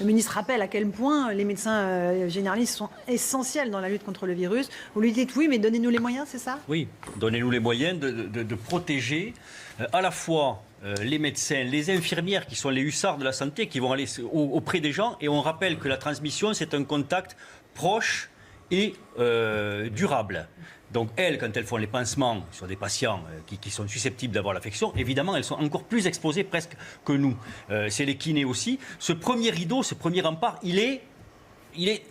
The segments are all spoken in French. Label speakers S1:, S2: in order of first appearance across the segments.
S1: le ministre rappelle à quel point les médecins généralistes sont essentiels dans la lutte contre le virus. Vous lui dites oui, mais donnez-nous les moyens, c'est ça?
S2: Oui, donnez-nous les moyens de protéger à la fois les médecins, les infirmières qui sont les hussards de la santé, qui vont aller auprès des gens. Et on rappelle que la transmission, c'est un contact proche et durable. Donc elles, quand elles font les pansements sur des patients qui sont susceptibles d'avoir l'affection, évidemment, elles sont encore plus exposées presque que nous. C'est les kinés aussi. Ce premier rideau, ce premier rempart, il est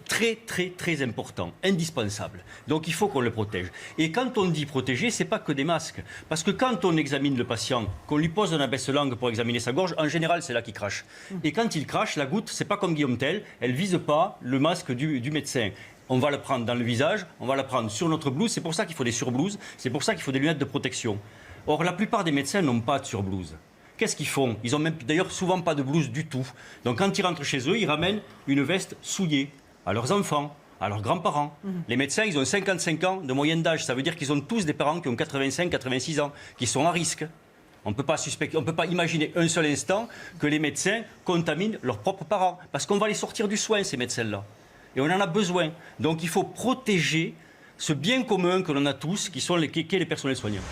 S2: très, très, très important, indispensable. Donc il faut qu'on le protège. Et quand on dit protéger, ce n'est pas que des masques. Parce que quand on examine le patient, qu'on lui pose un abaisse-langue pour examiner sa gorge, en général, c'est là qu'il crache. Et quand il crache, la goutte, ce n'est pas comme Guillaume Tell, elle ne vise pas le masque du médecin. On va le prendre dans le visage, on va le prendre sur notre blouse. C'est pour ça qu'il faut des surblouses, c'est pour ça qu'il faut des lunettes de protection. Or, la plupart des médecins n'ont pas de surblouse. Qu'est-ce qu'ils font? Ils n'ont même d'ailleurs souvent pas de blouse du tout. Donc quand ils rentrent chez eux, ils ramènent une veste souillée à leurs enfants, à leurs grands-parents. Les médecins, ils ont 55 ans de moyenne d'âge. Ça veut dire qu'ils ont tous des parents qui ont 85, 86 ans, qui sont à risque. On ne peut pas imaginer un seul instant que les médecins contaminent leurs propres parents. Parce qu'on va les sortir du soin, ces médecins-là. Et on en a besoin. Donc il faut protéger ce bien commun que l'on a tous, qui sont les personnels soignants.